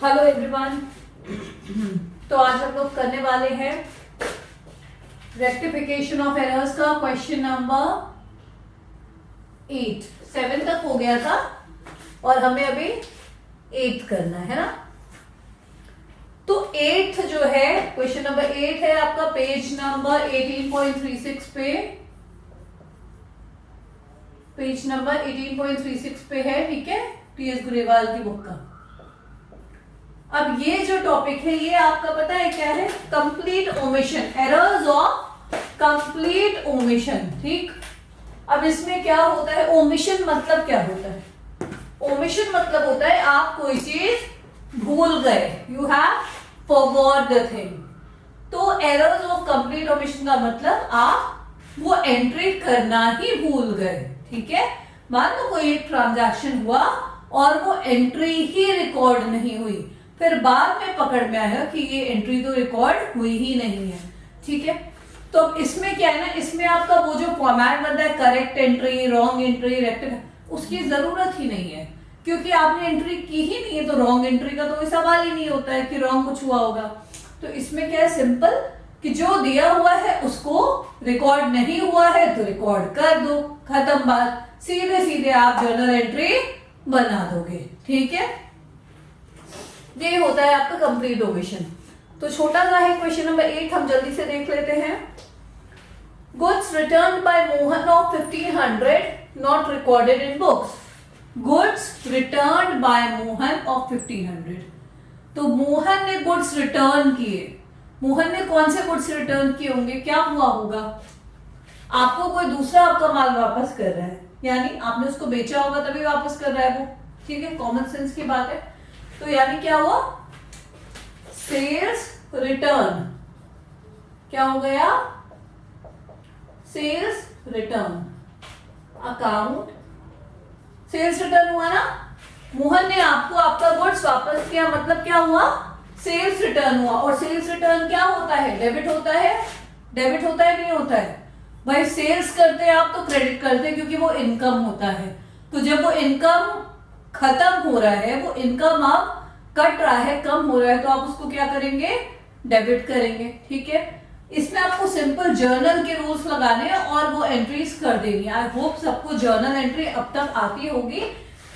Hello everyone. तो आज हम लोग करने वाले हैं रेक्टिफिकेशन ऑफ एरर्स का क्वेश्चन नंबर 8। 7 तक हो गया था और हमें अभी 8 करना है ना। तो 8 जो है क्वेश्चन नंबर 8 है आपका पेज नंबर 18.36 पे। पेज नंबर 18.36 पे है, ठीक है, टीएस गुरेवाल की बुक का। अब ये जो टॉपिक है ये आपका पता है क्या है? Complete omission, errors of complete omission. ठीक, अब इसमें क्या होता है? ओमिशन मतलब क्या होता है? ओमिशन मतलब होता है आप कोई चीज भूल गए, you have forgot the thing. तो एरर्स ऑफ कंप्लीट ओमिशन का मतलब आप वो एंट्री करना ही भूल गए। ठीक है, मान लो कोई एक ट्रांजैक्शन हुआ और वो एंट्री ही रिकॉर्ड नहीं हुई, फिर बाद में पकड़ में आया कि ये एंट्री तो रिकॉर्ड हुई ही नहीं है। ठीक है, तो अब इसमें क्या है ना, इसमें आपका वो जो फॉर्मेट बनता है correct entry, wrong entry, rectify, उसकी जरूरत ही नहीं है क्योंकि आपने एंट्री की ही नहीं है। तो रॉन्ग एंट्री का तो कोई सवाल ही नहीं होता है कि रॉन्ग कुछ हुआ होगा। तो इसमें क्या है, सिंपल कि जो दिया हुआ है उसको रिकॉर्ड नहीं हुआ है तो रिकॉर्ड कर दो, खत्म बात। सीधे सीधे आप जर्नल एंट्री बना दोगे। ठीक है, ये होता है आपका कंप्लीट ओमिशन। तो छोटा सा है क्वेश्चन नंबर 8, हम जल्दी से देख लेते हैं। Goods returned by Mohan of 1500 not recorded in books. Goods returned by Mohan of 1500। तो मोहन ने गुड्स रिटर्न किए। मोहन ने कौन से गुड्स रिटर्न किए होंगे? क्या हुआ होगा? आपको कोई दूसरा आपका माल वापस कर रहा है, यानी आपने उसको बेचा होगा तभी वापस कर रहा है वो। ठीक है, कॉमन सेंस की बात है। तो यानी क्या हुआ? Sales return. क्या हो गया? Sales return. Account sales return हुआ ना। मोहन ने आपको आपका गुड्स वापस किया, मतलब क्या हुआ? सेल्स रिटर्न हुआ। और सेल्स रिटर्न क्या होता है? डेबिट होता है। डेबिट होता है, नहीं होता है? भाई सेल्स करते हैं आप तो क्रेडिट करते हैं क्योंकि वो इनकम होता है। तो जब वो इनकम खत्म हो रहा है, वो इनकम आप कट रहा है, कम हो रहा है, तो आप उसको क्या करेंगे? डेबिट करेंगे। ठीक है, इसमें आपको सिंपल जर्नल के रूल्स लगाने हैं और वो एंट्रीज कर देनी है। आई होप सबको जर्नल एंट्री अब तक आती होगी।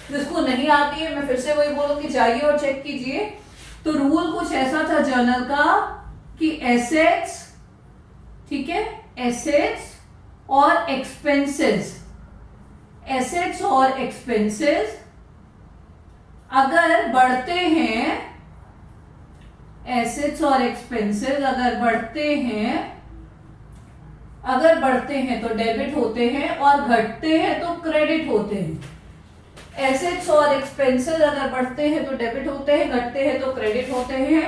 जिसको नहीं आती है मैं फिर से वही बोलूंगी, जाइए और चेक कीजिए। तो रूल कुछ ऐसा था जर्नल का कि एसेट्स, ठीक है, एसेट्स और एक्सपेंसेस, एसेट्स और एक्सपेंसेस अगर बढ़ते हैं, एसेट्स और एक्सपेंसेस अगर बढ़ते हैं तो डेबिट होते हैं और घटते हैं तो क्रेडिट होते हैं। एसेट्स और एक्सपेंसेस अगर बढ़ते हैं तो डेबिट होते हैं, घटते हैं तो क्रेडिट होते हैं।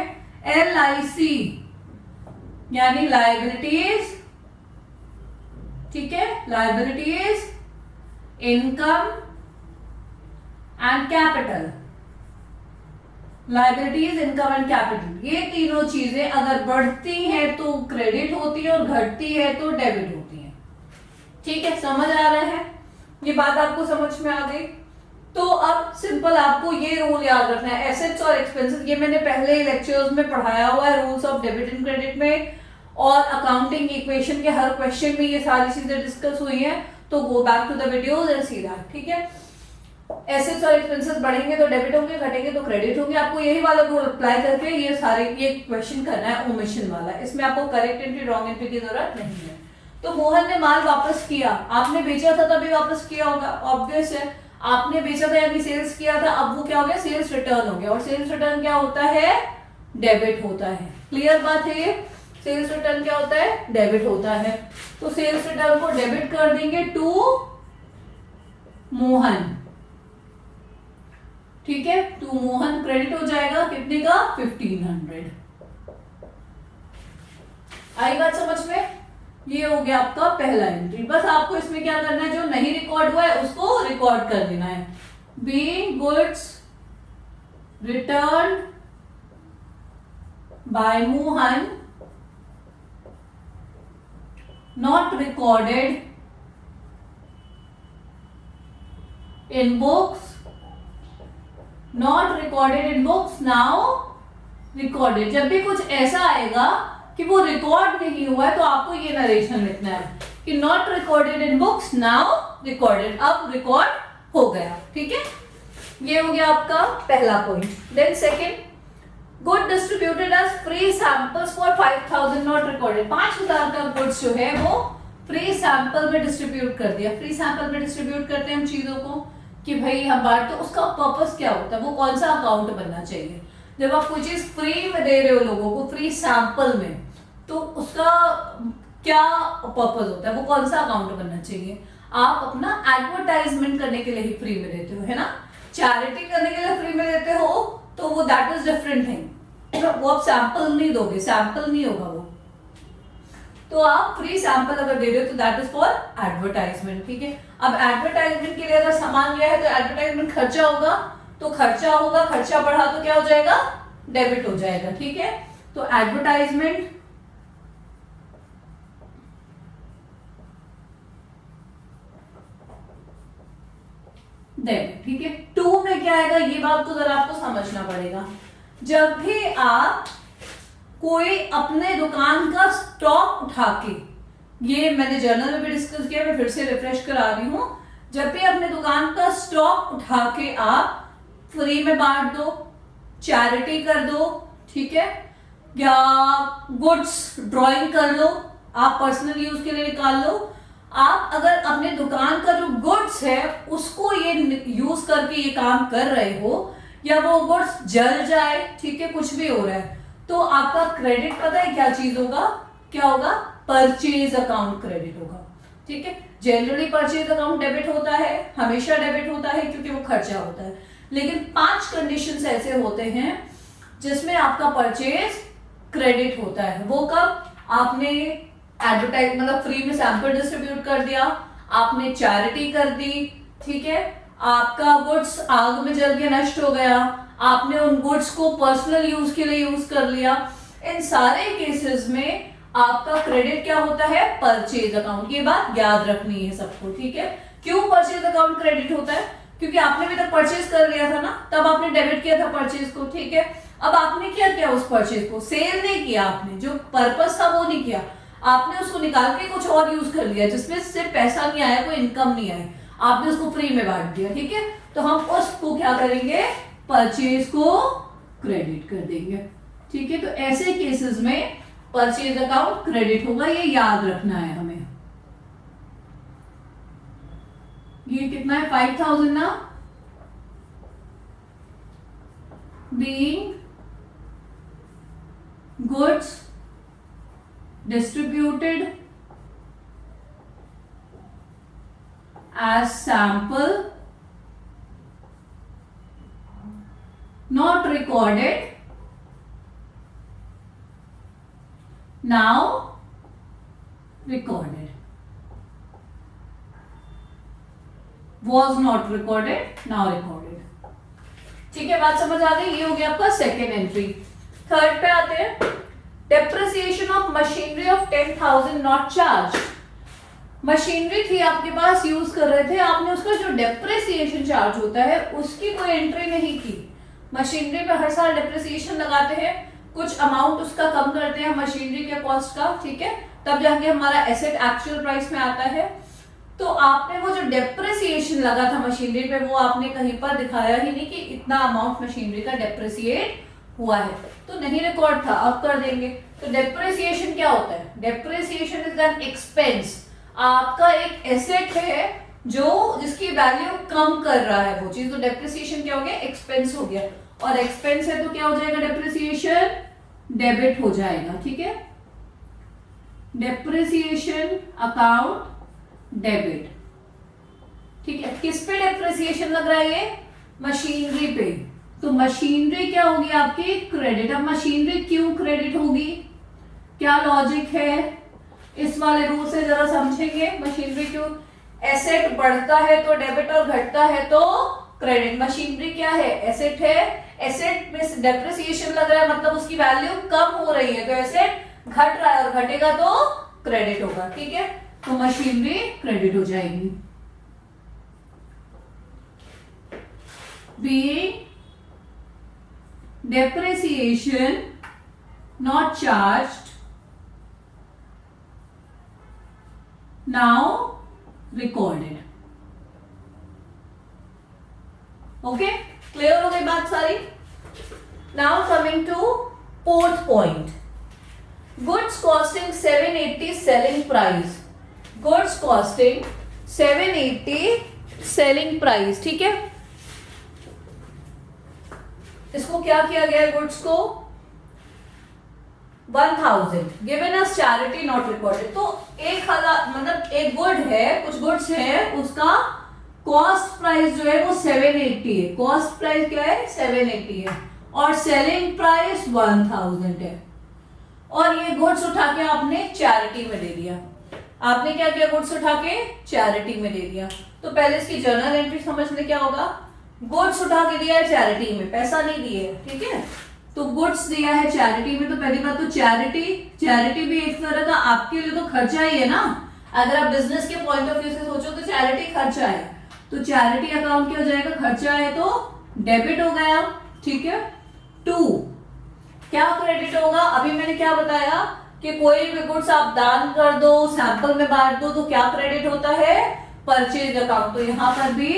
LIC यानी लायबिलिटीज, ठीक है, liabilities, income and capital. Liabilities, income and capital, ये तीनों चीजें अगर बढ़ती हैं तो क्रेडिट होती है और घटती है तो डेबिट होती है। ठीक है, समझ आ रहा है? ये बात आपको समझ में आ गई? तो अब सिंपल आपको ये रूल याद रखना है, एसेट्स और एक्सपेंसेस। ये मैंने पहले लेक्चर्स में पढ़ाया हुआ है, rules of debit and credit में, और अकाउंटिंग इक्वेशन के हर क्वेश्चन में ये सारी चीजें डिस्कस हुई हैं। तो go back to the videos and see that. ठीक है, एसेट्स और एक्सपेंसेस बढ़ेंगे तो डेबिट होंगे, घटेंगे तो क्रेडिट होंगे। आपको यही वाला रूल अप्लाई करके ये क्वेश्चन करना है ओमिशन वाला। इसमें आपको करेक्ट एंट्री, रॉन्ग एंट्री की जरूरत नहीं है। तो मोहन ने माल वापस किया, आपने बेचा था तभी वापस किया होगा, ऑब्वियस है। आपने बेचा था यानी सेल्स किया था, अब वो क्या हो गया? सेल्स रिटर्न हो गया। और सेल्स रिटर्न क्या होता है? डेबिट होता है। क्लियर बात है ये? सेल्स रिटर्न क्या होता है? डेबिट होता है। तो सेल्स रिटर्न को डेबिट कर देंगे टू मोहन। ठीक है, टू मोहन क्रेडिट हो जाएगा कितने का? 1500। आई बात समझ में? ये हो गया आपका पहला एंट्री। बस आपको इसमें क्या करना है, जो नहीं रिकॉर्ड हुआ है उसको रिकॉर्ड कर देना है। Being goods return by Mohan not recorded in books not recorded in books now recorded. जब भी कुछ ऐसा आएगा कि वो रिकॉर्ड नहीं हुआ है तो आपको ये नरेशन लिखना है कि not recorded in books now recorded, अब रिकॉर्ड हो गया। ठीक है, ये हो गया आपका पहला point. Then second, good distributed as free samples for 5000 not recorded. 5000 का गुड्स जो है वो फ्री सैंपल में डिस्ट्रीब्यूट कर दिया। फ्री सैंपल में डिस्ट्रीब्यूट करते हैं हम चीजों को कि भाई हम बांट, तो उसका पर्पस क्या होता है, वो कौन सा अकाउंट बनना चाहिए। जब आप कोई चीज फ्री में दे रहे हो लोगों को, फ्री सैंपल में, तो उसका क्या पर्पस होता है, वो कौन सा अकाउंट बनना चाहिए। आप अपना एडवर्टाइजमेंट करने के लिए ही फ्री में देते हो, है ना। चैरिटी करने के लिए फ्री में देते हो तो वो दैट इज डिफरेंट थिंग। वो आप सैंपल नहीं दोगे, सैंपल नहीं होगा वो। तो आप फ्री सैंपल अगर दे रहे हो तो दैट इज फॉर एडवर्टाइजमेंट। ठीक है, अब एडवर्टाइजमेंट के लिए अगर सामान लिया है तो एडवर्टाइजमेंट खर्चा होगा, तो खर्चा होगा, खर्चा बढ़ा तो क्या हो जाएगा, डेबिट हो जाएगा। ठीक है, तो एडवर्टाइजमेंट डेबिट। ठीक है, 2 में क्या आएगा, ये बात तो जरा आपको समझना पड़ेगा। जब भी आप कोई अपने दुकान का स्टॉक उठा के, ये मैंने जर्नल में भी डिस्कस किया, मैं फिर से रिफ्रेश करा रही हूं, जब भी अपने दुकान का स्टॉक उठा के आप फ्री में बांट दो, चैरिटी कर दो, ठीक है, या गुड्स ड्राइंग कर लो, आप पर्सनल यूज के लिए निकाल लो। आप अगर अपने दुकान का जो गुड्स है उसको ये यूज करके ये काम कर रहे हो, या वो गुड्स जल जाए, ठीक है, कुछ भी हो रहा है, तो आपका क्रेडिट पता है क्या चीज होगा, क्या होगा, परचेज अकाउंट क्रेडिट होगा। ठीक है, जनरली परचेज अकाउंट डेबिट होता है, हमेशा डेबिट होता है क्योंकि वो खर्चा होता है, लेकिन 5 कंडीशंस ऐसे होते हैं जिसमें आपका परचेज क्रेडिट होता है। वो कब, आपने एडवर्टाइज मतलब फ्री में सैंपल डिस्ट्रीब्यूट कर दिया, आपने चैरिटी कर दी, ठीक है, आपका गुड्स आग में जल के नष्ट हो गया, आपने उन गुड्स को पर्सनल यूज के लिए यूज कर लिया, इन सारे केसेस में आपका क्रेडिट क्या होता है, परचेज अकाउंट। ये बात याद रखनी है सबको। ठीक है, क्यों परचेज अकाउंट क्रेडिट होता है, क्योंकि आपने भी तक परचेज कर लिया था ना, तब आपने डेबिट किया था परचेज को। ठीक है, अब आपने क्या किया, उस परचेज को सेल नहीं किया, आपने जो पर्पस था वो नहीं किया, आपने उसको निकाल के कुछ और यूज कर लिया जिसमें सिर्फ पैसा नहीं आया, कोई इनकम नहीं आई, आपने उसको फ्री में बांट दिया। ठीक है, तो हम उसको क्या करेंगे, परचेज को क्रेडिट कर देंगे। ठीक है, तो ऐसे केसेस में परचेज अकाउंट क्रेडिट होगा, ये याद रखना है हमें। ये कितना है, 5000 ना, being goods distributed as sample not recorded now recorded, was not recorded now recorded। ठीक है, बात समझ आ गई। ये हो गया आपका सेकेंड एंट्री। थर्ड पे आते हैं, depreciation of machinery of 10,000 not charge. Machinery थी आपके पास, यूज कर रहे थे, आपने उसका जो डेप्रिसिएशन चार्ज होता है उसकी कोई एंट्री नहीं की। मशीनरी पे हर साल डेप्रिसिएशन लगाते हैं, कुछ अमाउंट उसका कम करते हैं मशीनरी के कॉस्ट का, ठीक है, तब जाके हमारा एसेट एक्चुअल प्राइस में आता है। तो आपने वो जो डेप्रिसिएशन लगा था मशीनरी पे, वो आपने कहीं पर दिखाया ही नहीं कि इतना अमाउंट मशीनरी का डेप्रिसिएट हुआ है, तो नहीं रिकॉर्ड था, अब कर देंगे। तो डेप्रिसिएशन क्या होता है, डेप्रिसिएशन इज एन एक्सपेंस। आपका एक एसेट है जो जिसकी वैल्यू कम कर रहा है वो चीज, तो डेप्रिसिएशन क्या हो गया, एक्सपेंस हो गया, और एक्सपेंस है तो क्या हो जाएगा, डेप्रिसिएशन डेबिट हो जाएगा। ठीक है, डेप्रिसिएशन अकाउंट डेबिट। ठीक है, किस पे डेप्रिसिएशन लग रहा है, ये मशीनरी पे, तो मशीनरी क्या होगी आपकी, क्रेडिट। अब मशीनरी क्यों क्रेडिट होगी, क्या लॉजिक है, इस वाले रूल से जरा समझेंगे। मशीनरी क्यों, एसेट बढ़ता है तो डेबिट और घटता है तो क्रेडिट। मशीनरी क्या है, एसेट है, एसेट में डेप्रिसिएशन लग रहा है मतलब उसकी वैल्यू कम हो रही है, तो एसेट घट रहा है और घटेगा तो क्रेडिट होगा। ठीक है, तो मशीनरी क्रेडिट हो जाएगी। Being depreciation not charged, now recorded. Okay, clear हो गई बात सारी? Now coming to fourth point, goods costing 780 selling price, goods costing 780 selling price, ठीक है। इसको क्या किया गया है, गुड्स को 1000 given us charity not recorded. तो 1000 मतलब एक गुड है, कुछ गुड्स है, उसका कॉस्ट प्राइस जो है वो 780 है। कॉस्ट प्राइस क्या है, 780 है, और सेलिंग प्राइस 1000 है। और ये गुड्स उठा के आपने चैरिटी में दे दिया। आपने क्या किया, गुड्स उठा के चैरिटी में दे दिया। तो पहले इसकी जर्नल एंट्री समझ ले, क्या होगा, गुड्स उठा के दिया है चैरिटी में, पैसा नहीं दिए, ठीक है। तो गुड्स दिया है चैरिटी में, तो पहली बात तो चैरिटी भी एक तरह का आपके लिए तो खर्चा ही है ना। अगर आप बिजनेस के पॉइंट ऑफ व्यू से सोचो तो चैरिटी खर्चा है, तो चैरिटी अकाउंट क्या हो जाएगा, खर्चा है तो डेबिट हो गया, ठीक है। 2 क्या क्रेडिट होगा, अभी मैंने क्या बताया कि कोई भी गुड्स आप दान कर दो, सैंपल में बांट दो, तो क्या क्रेडिट होता है, परचेज अकाउंट। तो यहां पर भी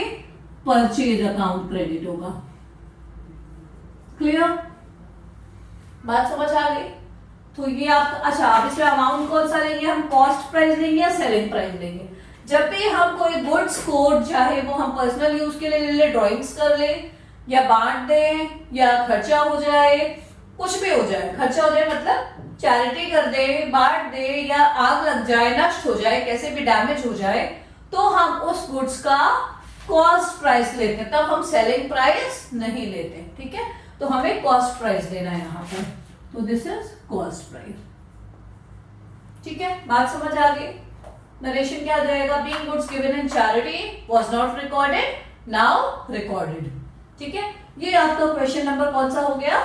परचेज अकाउंट क्रेडिट होगा। क्लियर, बात समझ आ गई? तो ये आप, अच्छा आप इसमें अमाउंट कौन सा लेंगे, हम कॉस्ट प्राइस लेंगे या सेलिंग प्राइस लेंगे। जब भी हम कोई गुड्स को, चाहे वो हम पर्सनल यूज के लिए ले ले, ड्रॉइंग्स कर ले, या बांट दें, या खर्चा हो जाए, कुछ भी हो जाए, खर्चा हो जाए मतलब चैरिटी कर दे, बांट दे, या आग लग जाए, नष्ट हो जाए, कैसे भी डैमेज हो जाए, तो हम उस गुड्स का कॉस्ट प्राइस लेते हैं, तब हम सेलिंग प्राइस नहीं लेते, ठीक है। तो हमें कॉस्ट प्राइस देना है यहां पर, तो दिस इज कॉस्ट प्राइस, ठीक है। बात समझ आ गई? नरेशन क्या जाएगा, being goods given in charity was not recorded, now recorded, ठीक है। ये आपका क्वेश्चन नंबर कौन सा हो गया,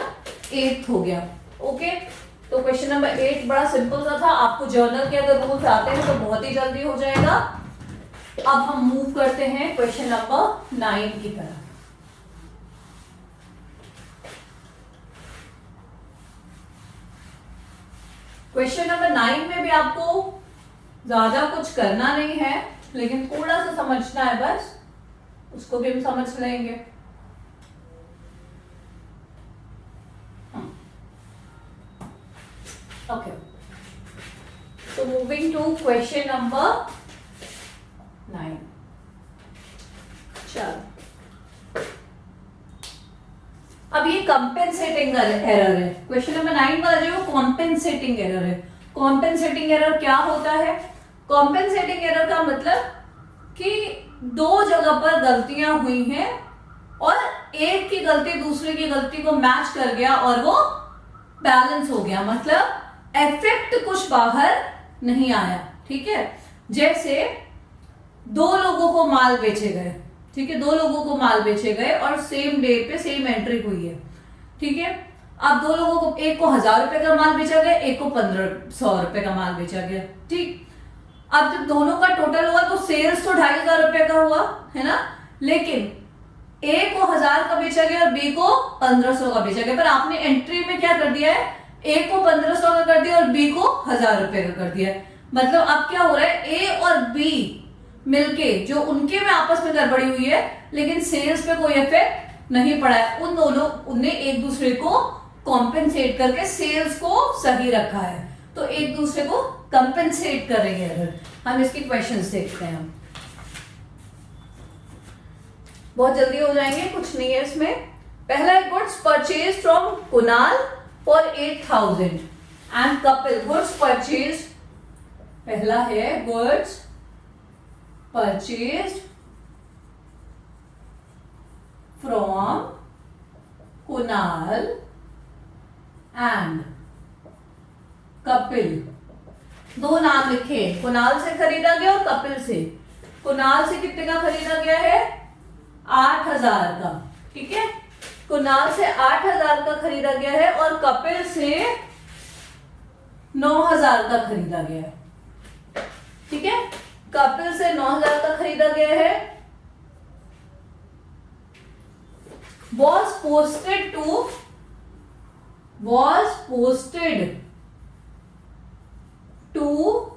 8th हो गया, ओके। तो क्वेश्चन नंबर 8 बड़ा सिंपल सा था। आपको जर्नल के अगर रूल्स आते हैं तो बहुत ही जल्दी हो जाएगा। अब हम मूव करते हैं क्वेश्चन नंबर 9 की तरफ। क्वेश्चन नंबर 9 में भी आपको ज्यादा कुछ करना नहीं है, लेकिन थोड़ा सा समझना है बस, उसको भी हम समझ लेंगे। Okay, so moving to question number 9. चलो, अब ये कंपेंसेटिंग एरर है। क्वेश्चन नंबर 9 वाला जो कॉम्पेंसेटिंग एरर है। कॉम्पेंसेटिंग एरर क्या होता है, कॉम्पेंसेटिंग एरर का मतलब कि दो जगह पर गलतियां हुई हैं और एक की गलती दूसरे की गलती को मैच कर गया और वो बैलेंस हो गया, मतलब इफेक्ट कुछ बाहर नहीं आया, ठीक है। जैसे 2 लोगों को माल बेचे गए, ठीक है, 2 लोगों को माल बेचे गए और सेम डे पे सेम एंट्री हुई है, ठीक है। अब 2 लोगों को, एक को 1000 रुपए का माल बेचा गया, एक को 1500 रुपए का माल बेचा गया, ठीक। अब जब दोनों का टोटल हुआ तो सेल्स तो 2500 रुपए का हुआ है ना, लेकिन ए को 1000 का बेचा गया और बी को 1500 का बेचा गया, पर आपने एंट्री में क्या कर दिया है, ए को 1500 का कर दिया और बी को 1000 रुपए का कर दिया। मतलब अब क्या हो रहा है, ए और बी मिलके जो उनके में आपस में गड़बड़ी हुई है, लेकिन सेल्स पे कोई इफेक्ट नहीं पड़ा है। उन दोनों उनने एक दूसरे को कॉम्पेंसेट करके सेल्स को सही रखा है, तो एक दूसरे को कंपेंसेट कर रही है। हम इसकी क्वेश्चंस देखते हैं, बहुत जल्दी हो जाएंगे, कुछ नहीं है इसमें। पहला है goods purchase from Kunal for 8000 and Kapil. Goods purchase, पहला है goods purchase from Kunal and Kapil. 2 नाम लिखे, कुणाल से खरीदा गया और कपिल से। कुणाल से कितने का खरीदा गया है, 8000 का, ठीक है। कुणाल से 8000 का खरीदा गया है और कपिल से 9000 का खरीदा गया है, ठीक है। कपिल से 9000 का खरीदा गया है, was posted to was posted to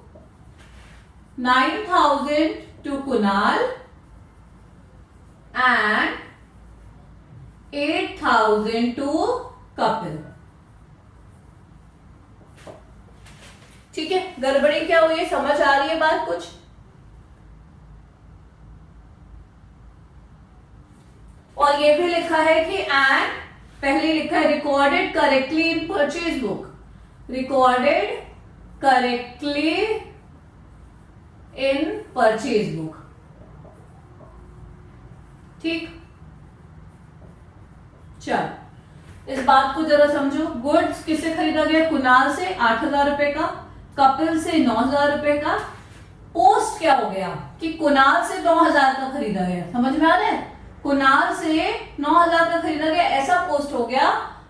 9,000 to Kunal and 8,000 to Kapil. ठीक है, गड़बड़ी क्या हुई है, समझ आ रही है बात कुछ? और ये भी लिखा है कि एंड, पहले लिखा है recorded correctly in purchase book, recorded correctly in purchase book. ठीक, चल इस बात को जरा समझो. गुड्स किससे खरीदा गया? कुणाल से 8,000 रुपए का, कपिल से 9,000 रुपए का. पोस्ट क्या हो गया कि कुणाल से 9,000 का खरीदा गया. समझ में आ रहा है? कुणाल से 9,000 का खरीदा गया ऐसा पोस्ट हो गया,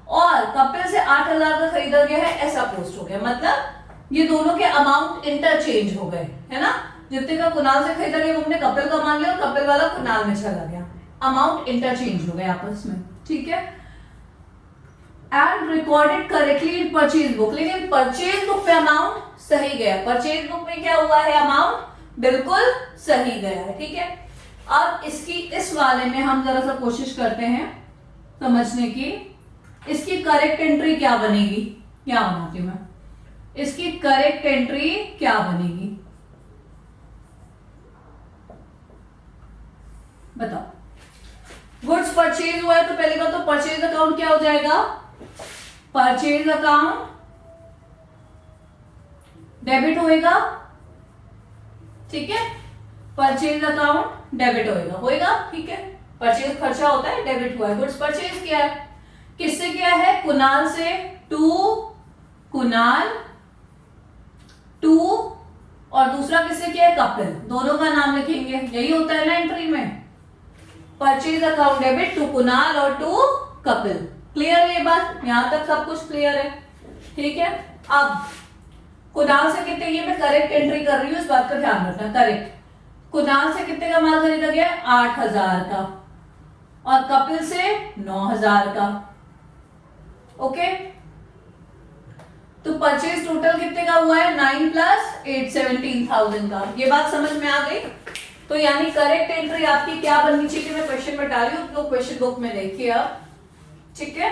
और कपिल से 8,000 का खरीदा गया है ऐसा पोस्ट हो गया. मतलब ये दोनों के अमाउंट इंटरचेंज हो गए, है ना. जितने का कुणाल से खरीदा गया हमने कपिल का मान लिया, और कपिल वाला कुणाल में चला गया. अमाउंट इंटरचेंज हो गए आपस में. ठीक है. And recorded correctly in purchase book, लेकिन परचेज बुक पे अमाउंट सही गया. परचेज बुक में क्या हुआ है? अमाउंट बिल्कुल सही गया है. ठीक है. अब इसकी इस वाले में हम जरा सा कोशिश करते हैं समझने की. इसकी करेक्ट एंट्री क्या बनेगी? क्या बनाती हूं मैं? इसकी करेक्ट एंट्री क्या बनेगी बताओ. गुड्स परचेज हुआ है तो पहले बात तो परचेज अकाउंट क्या हो जाएगा? परचेज अकाउंट डेबिट होएगा. ठीक है, परचेज अकाउंट डेबिट होएगा. ठीक है, परचेज खर्चा होता है, डेबिट हुआ है. गुड्स परचेज किया है, किससे किया है? कुणाल से टू कुणाल, टू, और दूसरा किससे किया है? कपिल. दोनों का नाम लिखेंगे, यही होता है ना एंट्री में. Purchase account debit to Kunal और टू कपिल. क्लियर है ये बात? यहां तक सब कुछ क्लियर है. ठीक है. अब कुणाल से कितने, ये मैं करेक्ट एंट्री कर रही हूं, इस बात का ध्यान रखना. करेक्ट. कुणाल से कितने का माल खरीदा गया? 8,000 का, और कपिल से 9,000 का. ओके. तो परचेज टोटल कितने का हुआ है? 9 प्लस 8, 17,000 का. ये बात समझ में आ गई? तो यानी करेक्ट एंट्री आपकी क्या बननी चाहिए? मैं क्वेश्चन बता रही हूँ, तो क्वेश्चन बुक में देखिए अब. ठीक है.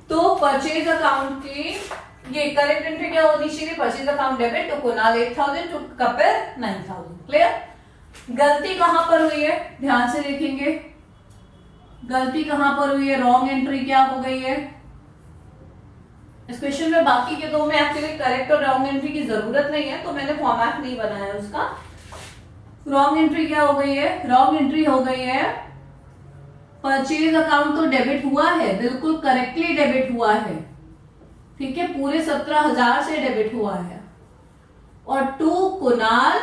तो परचेज अकाउंट की ये करेक्ट एंट्री क्या होनी चाहिए? Purchase account debit to Kunal 8,000 to Kapil 9,000. Clear? गलती कहां पर हुई है? ध्यान से देखेंगे. गलती कहां पर हुई है? रॉन्ग एंट्री क्या हो गई है इस क्वेश्चन में? बाकी के दो में एक्चुअली करेक्ट और रॉन्ग एंट्री की जरूरत नहीं है, तो मैंने फॉर्मेट नहीं बनाया उसका. रॉन्ग एंट्री क्या हो गई है? रॉन्ग एंट्री हो गई है परचेज अकाउंट तो डेबिट हुआ है, बिल्कुल करेक्टली डेबिट हुआ है. ठीक है, पूरे 17,000 से डेबिट हुआ है, और टू कुणाल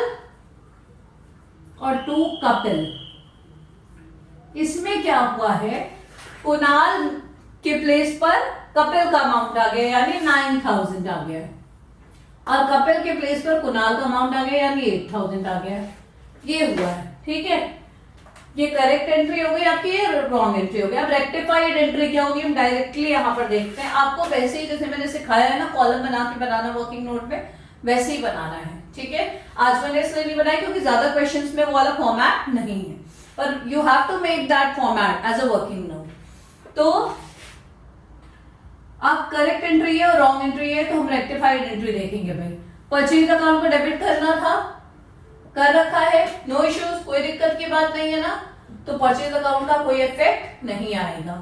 और टू कपिल. इसमें क्या हुआ है? कुणाल के प्लेस पर कपिल का अमाउंट आ गया, यानी 9,000 आ गया, और कपिल के प्लेस पर कुणाल का अमाउंट आ गया, यानी 8,000 आ गया. ये हुआ है. ठीक है, ये करेक्ट एंट्री हो गई आपकी, रॉन्ग एंट्री हो गई. अब रेक्टिफाइड एंट्री क्या होगी हम डायरेक्टली यहां पर देखते हैं. आपको वैसे ही जैसे मैंने सिखाया है ना, कॉलम बना के बनाना वर्किंग नोट में, वैसे ही बनाना है. ठीक है, आज मैंने इसलिए नहीं बनाया क्योंकि ज्यादा क्वेश्चंस में वो वाला फॉर्मेट नहीं है, पर you have to make that format as a working note. तो अब करेक्ट एंट्री है और रॉन्ग एंट्री है, तो हम रेक्टिफाइड एंट्री देखेंगे. भाई परचेज अकाउंट को डेबिट करना था, कर रखा है, नो इश्यूज, कोई दिक्कत की बात नहीं है ना, तो परचेज अकाउंट का कोई इफेक्ट नहीं आएगा.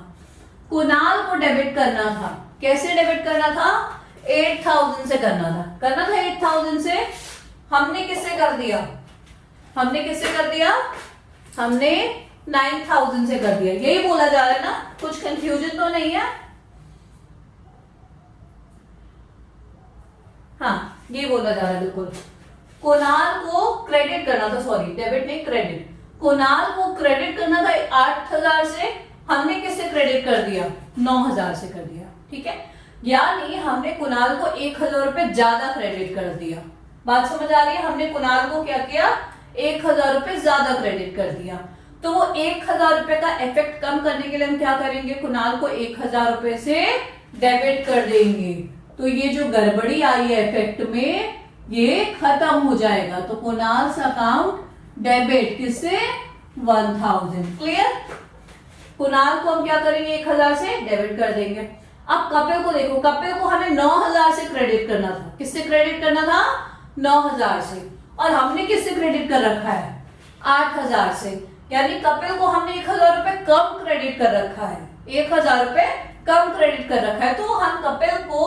कुणाल को डेबिट करना था, कैसे डेबिट करना था? 8,000 से करना था 8,000 से. हमने किससे कर दिया? हमने 9,000 से कर दिया. यही बोला जा रहा है ना, कुछ कंफ्यूजन तो नहीं है? हाँ, ये बोला जा रहा है बिल्कुल. कुणाल को क्रेडिट करना था, सॉरी डेबिट नहीं क्रेडिट. कुणाल को क्रेडिट करना था 8,000 से, हमने किससे क्रेडिट कर दिया? 9,000 से कर दिया. ठीक है, यानी हमने कुणाल को 1,000 रुपए ज्यादा क्रेडिट कर दिया. बात समझ आ रही है? हमने कुणाल को क्या किया? 1,000 रुपए ज्यादा क्रेडिट कर दिया. तो वो 1000 रुपए का इफेक्ट कम करने के लिए हम क्या करेंगे, कुणाल को 1000 रुपए से डेबिट कर देंगे। तो ये जो गड़बड़ी आई है इफेक्ट में, ये खत्म हो जाएगा। तो कुणाल अकाउंट डेबिट किससे, 1000। क्लियर। कुणाल को हम क्या करेंगे, 1000 से डेबिट कर देंगे। अब कपिल को देखो, कपिल को हमें 9000 से क्रेडिट करना था। किससे क्रेडिट करना था, 9000 से। और हमने किससे क्रेडिट कर रखा है, 8000 से। यानी कपिल को हमने 1000 रुपए कम क्रेडिट कर रखा है, 1000 रुपए कम क्रेडिट कर रखा है। तो हम कपिल को,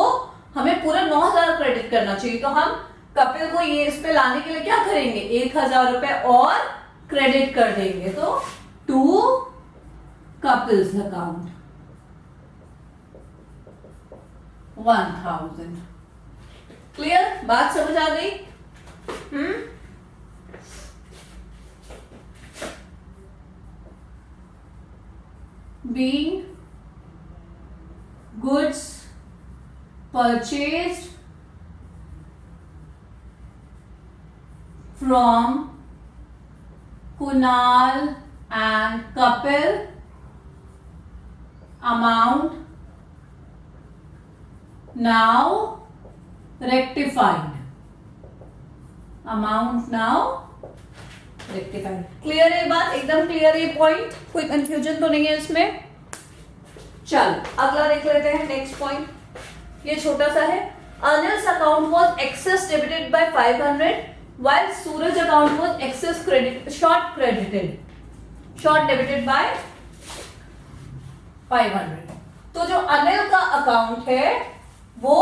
हमें पूरा 9000 क्रेडिट करना चाहिए। तो हम कपिल को ये इस पे लाने के लिए क्या करेंगे, 1000 रुपए और क्रेडिट कर देंगे। तो टू कपिल्स अकाउंट 1000। क्लियर, बात समझ आ गई। Being goods purchased from Kunal and Kapil, amount now rectified. Amount now rectified. Clear है बात, एकदम क्लियर है पॉइंट, कोई कंफ्यूजन तो नहीं है इसमें। चल अगला देख लेते हैं, नेक्स्ट पॉइंट। ये छोटा सा है। Anil's account was excess debited by 500 while Suraj account was excess short debited by 500। तो जो अनिल का अकाउंट है वो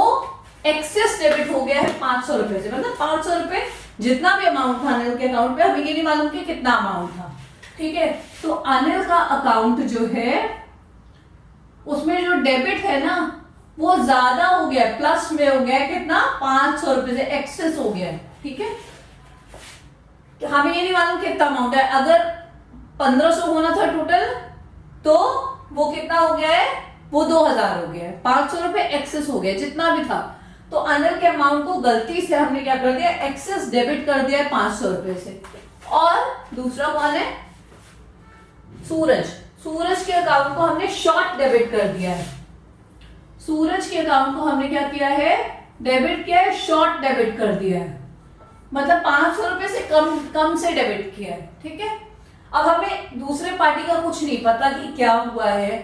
एक्सेस डेबिट हो गया है 500 रुपए से। मतलब 500 रुपए जितना भी अमाउंट था अनिल के अकाउंट पे, हमें ये नहीं मालूम कि कितना अमाउंट था। ठीक है, तो अनिल का अकाउंट जो है उसमें जो डेबिट है ना वो ज्यादा हो गया, प्लस में हो गया है कितना, 500 रुपए से एक्सेस हो गया है। ठीक है, हमें ये नहीं मालूम कितना अमाउंट है। अगर 1500 होना था टोटल, तो वो कितना हो गया है, वो 2000 हो गया है। 500 रुपए एक्सेस हो गया जितना भी था। तो अनिल के अमाउंट को गलती से हमने क्या कर दिया, एक्सेस डेबिट कर दिया है 500 रुपए से। और दूसरा कौन है, सूरज। सूरज के अकाउंट को हमने शॉर्ट डेबिट कर दिया है। सूरज के अकाउंट को हमने क्या किया है, डेबिट किया है, शॉर्ट डेबिट कर दिया है। मतलब 500 रुपए से कम से डेबिट किया है। ठीक है, अब हमें दूसरे पार्टी का कुछ नहीं पता कि क्या हुआ है,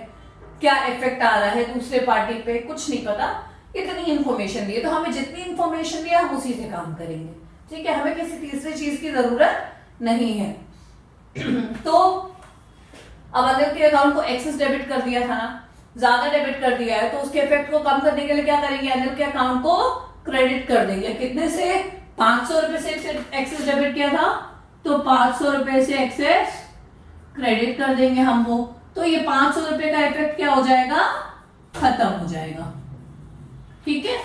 क्या इफेक्ट आ रहा है दूसरे पार्टी पे, कुछ नहीं पता। इतनी इंफॉर्मेशन दी है, तो हमें जितनी इंफॉर्मेशन दी हम उसी से काम करेंगे। ठीक है, हमें किसी तीसरी चीज की जरूरत नहीं है। तो अब अनिल के अकाउंट को एक्सेस डेबिट कर दिया था ना, ज्यादा डेबिट कर दिया है, तो उसके इफेक्ट को कम करने के लिए क्या करेंगे, अनिल के अकाउंट को क्रेडिट कर देंगे। कितने से, 500 रुपए से एक्सेस डेबिट किया था, तो 500 रुपए से एक्सेस क्रेडिट कर देंगे हम वो। तो ये 500 रुपए का इफेक्ट क्या हो जाएगा, खत्म हो जाएगा। ठीक है,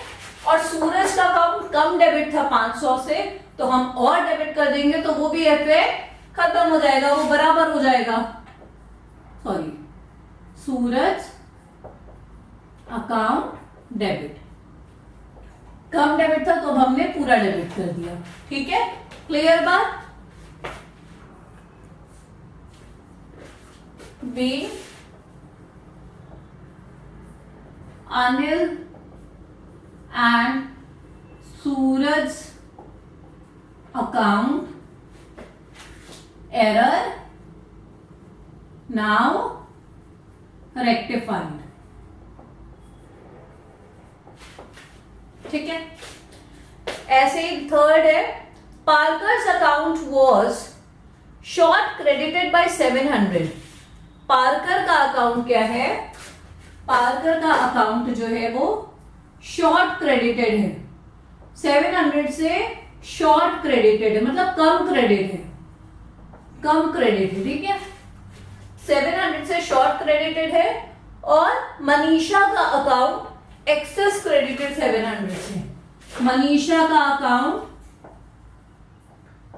और सूरज का अकाउंट कम डेबिट था 500 से, तो हम और डेबिट कर देंगे तो वो भी इफेक्ट खत्म हो जाएगा, वो बराबर हो जाएगा। सॉरी, सूरज अकाउंट डेबिट कम डेबिट था तो हमने पूरा डेबिट कर दिया। ठीक है, क्लियर बात। B Anil and Suraj account error now rectified. ठीक है, ऐसे ही थर्ड है, Parker's account was short credited by 700। Parker का अकाउंट क्या है, पार्कर का अकाउंट जो है वो शॉर्ट क्रेडिटेड है, 700 से शॉर्ट क्रेडिटेड है, मतलब कम क्रेडिट है, कम क्रेडिट है। ठीक है, 700 से शॉर्ट क्रेडिटेड है। और मनीषा का अकाउंट एक्सेस क्रेडिटेड 700 से। मनीषा का अकाउंट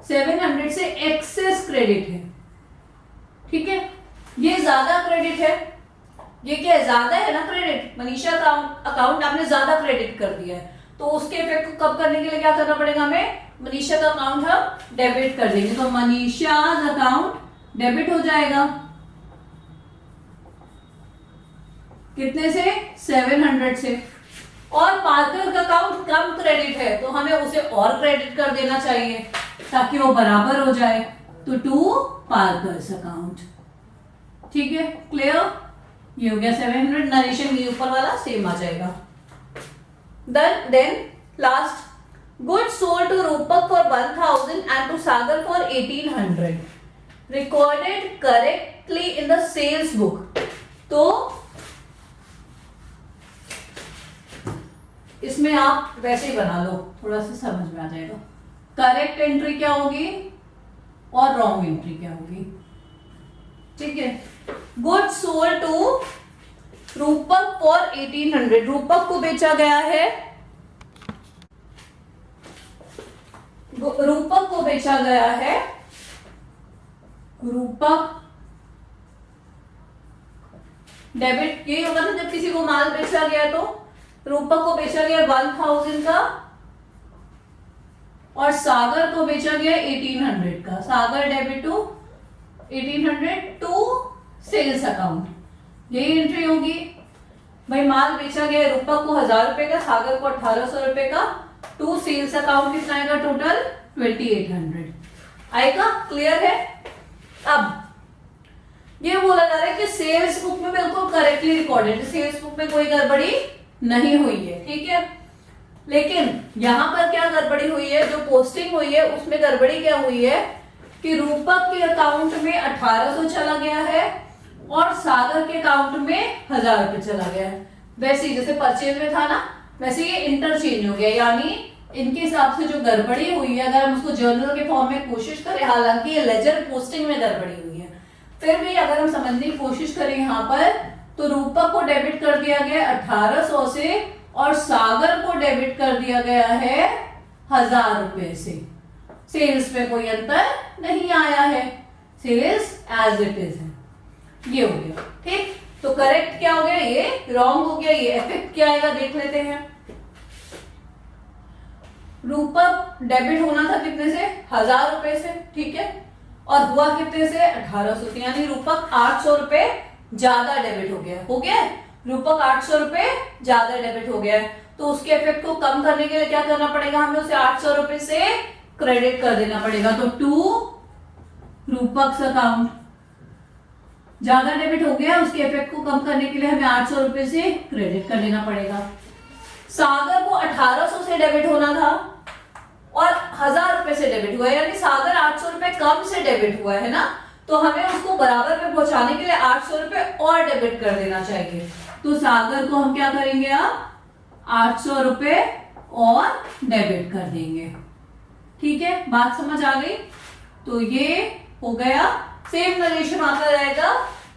700 से एक्सेस क्रेडिट है। ठीक है, ये ज्यादा क्रेडिट है, ये क्या है, ज्यादा है ना क्रेडिट। मनीषा का अकाउंट आपने ज्यादा क्रेडिट कर दिया है, तो उसके इफेक्ट को कम करने के लिए क्या करना पड़ेगा हमें, मनीषा का अकाउंट हम डेबिट कर देंगे। तो मनीषा अकाउंट डेबिट हो जाएगा कितने से, 700 से। और पार्कर का अकाउंट कम क्रेडिट है तो हमें उसे और क्रेडिट कर देना चाहिए ताकि वो बराबर हो जाए, तो टू पार्कर्स अकाउंट। ठीक है, क्लियर? ये हो गया 700। नरेशन ये ऊपर वाला सेम आ जाएगा। Then last, goods sold to Rupak for 1000 and to Sagar for 1800 recorded correctly in the sales book. तो इसमें आप वैसे ही बना लो, थोड़ा सा समझ में आ जाएगा। करेक्ट एंट्री क्या होगी और रॉन्ग एंट्री क्या होगी। ठीक है, goods sold to Rupak for 1800, रूपक को बेचा गया है, रूपक को बेचा गया है, रूपक डेबिट यही होगा ना, जब किसी को माल बेचा गया तो रूपक को बेचा गया 1000 का और सागर को बेचा गया 1800 का। Sagar debit to 1800 to sales account, यही एंट्री होगी। भाई माल बेचा गया रूपक को 1000 रुपए का, सागर को 1800 रुपए का, टू सेल्स अकाउंट कितना आएगा टोटल 2800 आएगा। क्लियर है? अब ये बोला जा रहा है कि सेल्स बुक में बिल्कुल करेक्टली रिकॉर्डेड, सेल्स बुक में कोई गड़बड़ी नहीं हुई है। ठीक है, लेकिन यहां पर क्या गड़बड़ी हुई है, जो पोस्टिंग हुई है उसमें गड़बड़ी क्या हुई है कि रूपक के अकाउंट में 1800 चला गया है और सागर के अकाउंट में 1000 रुपए चला गया है। वैसे ही जैसे परचेज में था ना, वैसे ये इंटरचेंज हो गया, यानी इनके हिसाब से जो गड़बड़ी हुई है, अगर हम उसको जर्नल के फॉर्म में कोशिश करें, हालांकि ये लेजर पोस्टिंग में गड़बड़ी हुई है, फिर भी अगर हम समझने की कोशिश करें यहाँ पर, तो रूपक को डेबिट कर दिया गया 1800 से और सागर को डेबिट कर दिया गया है 1000 रुपए से। सेल्स में कोई अंतर नहीं आया है, सेल्स एज इट इज है। ये हो गया। ठीक, तो करेक्ट क्या हो गया, ये रॉन्ग हो गया। ये इफेक्ट क्या आएगा देख लेते हैं। रूपक डेबिट होना था कितने से, 1000 रुपए से। ठीक है, और हुआ कितने से, 1800 से, यानी रूपक 800 रुपए ज्यादा डेबिट हो गया। हो गया रूपक 800 रुपए ज्यादा डेबिट हो गया है, तो उसके इफेक्ट को कम करने के लिए क्या करना पड़ेगा, हमें उसे 800 रुपए से क्रेडिट कर देना पड़ेगा। तो टू रूपक अकाउंट ज्यादा डेबिट हो गया, उसके इफेक्ट को कम करने के लिए हमें 800 रुपए से क्रेडिट कर देना पड़ेगा। सागर को 1800 से डेबिट होना था और 1000 रुपए से डेबिट हुआ है, यानी सागर 800 रुपए कम से डेबिट हुआ है ना, तो हमें उसको बराबर में पहुंचाने के लिए 800 रुपए और डेबिट कर देना चाहिए। तो सागर को हम क्या करेंगे, आप 800 रुपए और डेबिट कर देंगे। ठीक है, बात समझ आ गई? तो ये हो गया, सेम नरेशन आता रहेगा,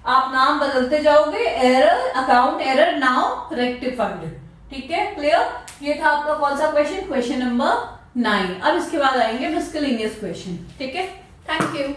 आप नाम बदलते जाओगे, error account error now rectified. ठीक है, क्लियर? ये था आपका कौन सा क्वेश्चन, क्वेश्चन नंबर 9। अब इसके बाद आएंगे मिससेलेनियस क्वेश्चन। ठीक है, थैंक यू।